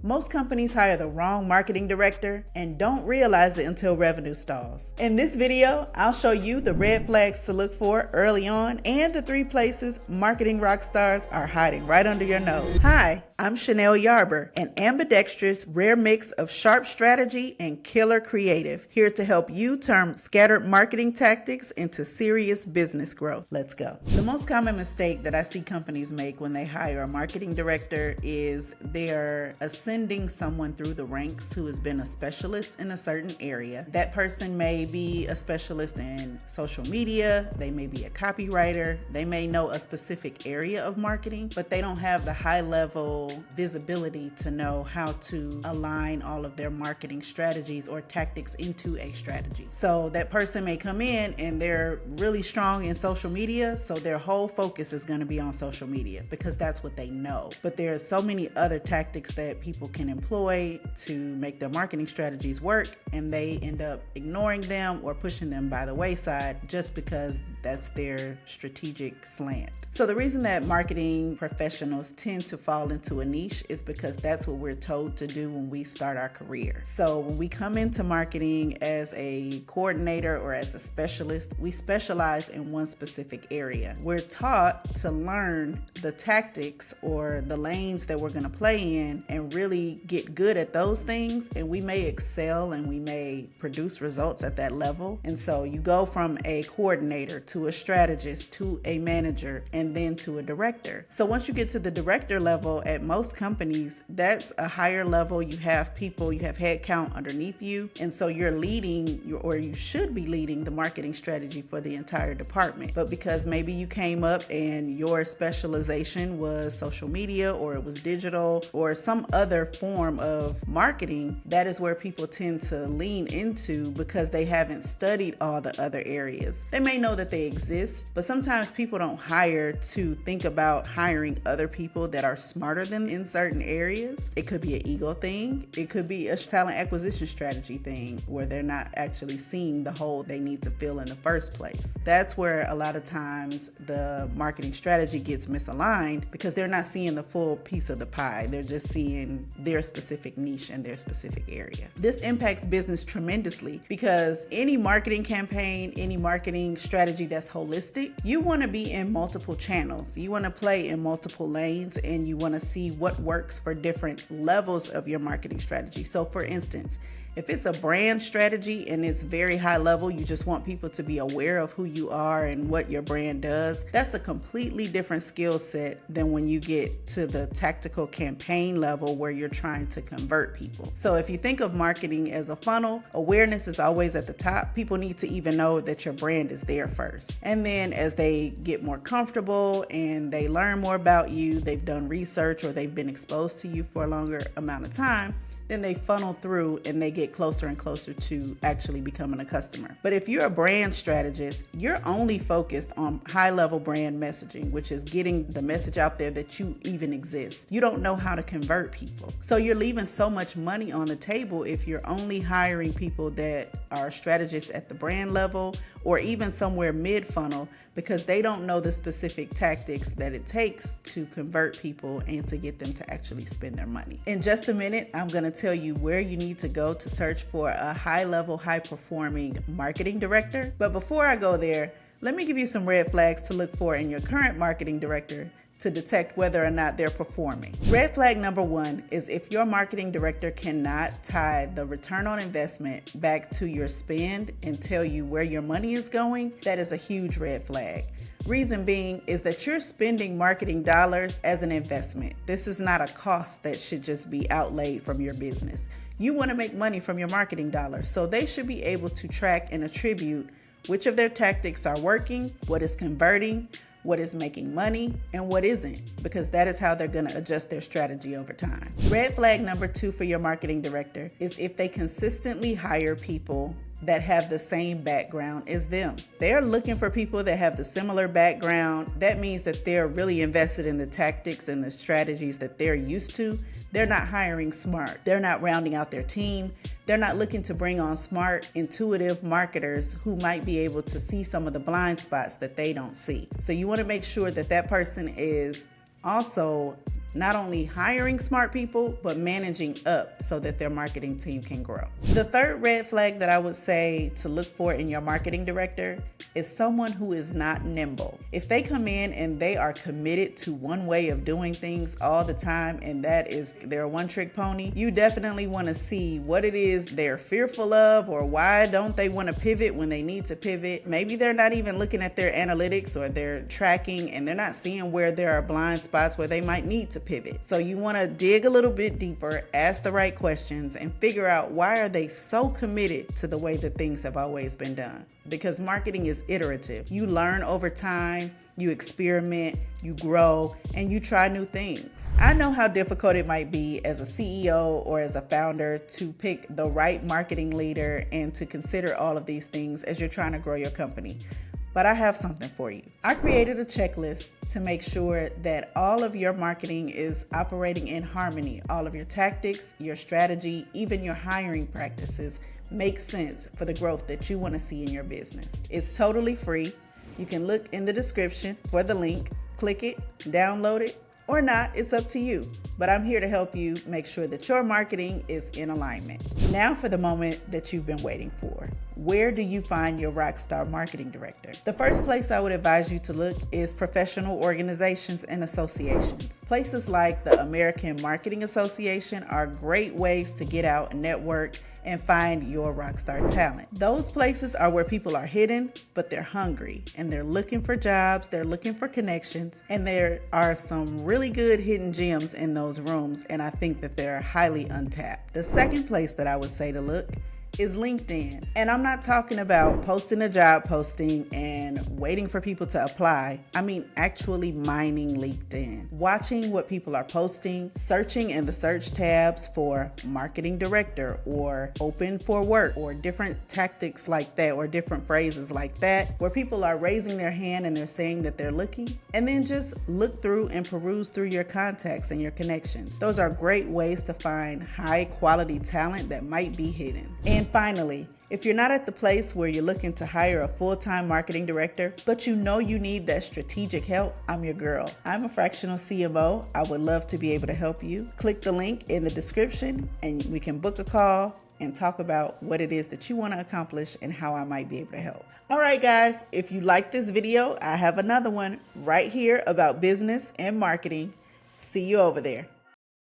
Most companies hire the wrong marketing director and don't realize it until revenue stalls. In this video, I'll show you the red flags to look for early on and the 3 places marketing rock stars are hiding right under your nose. Hi, I'm Chanelle Yarber, an ambidextrous rare mix of sharp strategy and killer creative, here to help you turn scattered marketing tactics into serious business growth. Let's go. The most common mistake that I see companies make when they hire a marketing director is they're ascending someone through the ranks who has been a specialist in a certain area. That person may be a specialist in social media, they may be a copywriter, they may know a specific area of marketing, but they don't have the high level visibility to know how to align all of their marketing strategies or tactics into a strategy. So that person may come in and they're really strong in social media, so their whole focus is going to be on social media because that's what they know. But there are so many other tactics that people can employ to make their marketing strategies work, and they end up ignoring them or pushing them by the wayside just because that's their strategic slant. So the reason that marketing professionals tend to fall into a niche is because that's what we're told to do when we start our career. So when we come into marketing as a coordinator or as a specialist, we specialize in one specific area. We're taught to learn the tactics or the lanes that we're going to play in and really get good at those things, and we may excel and we may produce results at that level. And so you go from a coordinator to a strategist to a manager and then to a director. So once you get to the director level at most companies, that's a higher level. You have people, you have headcount underneath you, and so you're leading or you should be leading the marketing strategy for the entire department. But because maybe you came up and your specialization was social media or it was digital or some other form of marketing, that is where people tend to lean into because they haven't studied all the other areas. They may know that they exist, but sometimes people don't hire to think about hiring other people that are smarter than in certain areas. It could be an ego thing. It could be a talent acquisition strategy thing where they're not actually seeing the hole they need to fill in the first place. That's where a lot of times the marketing strategy gets misaligned because they're not seeing the full piece of the pie. They're just seeing their specific niche and their specific area. This impacts business tremendously because any marketing campaign, any marketing strategy that's holistic, you want to be in multiple channels. You want to play in multiple lanes, and you want to see what works for different levels of your marketing strategy. So for instance, if it's a brand strategy and it's very high level, you just want people to be aware of who you are and what your brand does, that's a completely different skill set than when you get to the tactical campaign level where you're trying to convert people. So if you think of marketing as a funnel, awareness is always at the top. People need to even know that your brand is there first. And then as they get more comfortable and they learn more about you, they've done research or they've been exposed to you for a longer amount of time, then they funnel through and they get closer and closer to actually becoming a customer. But if you're a brand strategist, you're only focused on high-level brand messaging, which is getting the message out there that you even exist. You don't know how to convert people. So you're leaving so much money on the table if you're only hiring people that are strategists at the brand level or even somewhere mid-funnel, because they don't know the specific tactics that it takes to convert people and to get them to actually spend their money. In just a minute, I'm going to tell you where you need to go to search for a high-level, high-performing marketing director. But before I go there, let me give you some red flags to look for in your current marketing director to detect whether or not they're performing. Red flag number 1 is if your marketing director cannot tie the return on investment back to your spend and tell you where your money is going. That is a huge red flag. Reason being is that you're spending marketing dollars as an investment. This is not a cost that should just be outlaid from your business. You want to make money from your marketing dollars, so they should be able to track and attribute which of their tactics are working, what is converting, what is making money, and what isn't, because that is how they're going to adjust their strategy over time. Red flag number 2 for your marketing director is if they consistently hire people that have the same background as them. They're looking for people that have the similar background. That means that they're really invested in the tactics and the strategies that they're used to. They're not hiring smart. They're not rounding out their team. They're not looking to bring on smart, intuitive marketers who might be able to see some of the blind spots that they don't see. So you want to make sure that that person is also not only hiring smart people, but managing up so that their marketing team can grow. The third red flag that I would say to look for in your marketing director is someone who is not nimble. If they come in and they are committed to one way of doing things all the time, and that is their one-trick pony, you definitely want to see what it is they're fearful of, or why don't they want to pivot when they need to pivot. Maybe they're not even looking at their analytics or their tracking, and they're not seeing where there are blind spots where they might need to pivot. So you want to dig a little bit deeper, ask the right questions, and figure out why are they so committed to the way that things have always been done. Because marketing is iterative. You learn over time, you experiment, you grow, and you try new things. I know how difficult it might be as a CEO or as a founder to pick the right marketing leader and to consider all of these things as you're trying to grow your company. But I have something for you. I created a checklist to make sure that all of your marketing is operating in harmony. All of your tactics, your strategy, even your hiring practices make sense for the growth that you want to see in your business. It's totally free. You can look in the description for the link, click it, download it, or not, it's up to you. But I'm here to help you make sure that your marketing is in alignment. Now for the moment that you've been waiting for. Where do you find your Rockstar marketing director? The first place I would advise you to look is professional organizations and associations. Places like the American Marketing Association are great ways to get out and network and find your Rockstar talent. Those places are where people are hidden, but they're hungry and they're looking for jobs, they're looking for connections, and there are some really good hidden gems in those rooms, and I think that they're highly untapped. The second place that I would say to look is LinkedIn. And I'm not talking about posting a job posting and waiting for people to apply. I mean actually mining LinkedIn, watching what people are posting, searching in the search tabs for marketing director or open for work or different tactics like that, or different phrases like that, where people are raising their hand and they're saying that they're looking. And then just look through and peruse through your contacts and your connections. Those are great ways to find high quality talent that might be hidden. And finally, if you're not at the place where you're looking to hire a full-time marketing director, but you know you need that strategic help, I'm your girl. I'm a fractional CMO. I would love to be able to help you. Click the link in the description and we can book a call and talk about what it is that you want to accomplish and how I might be able to help. All right, guys, if you like this video, I have another one right here about business and marketing. See you over there.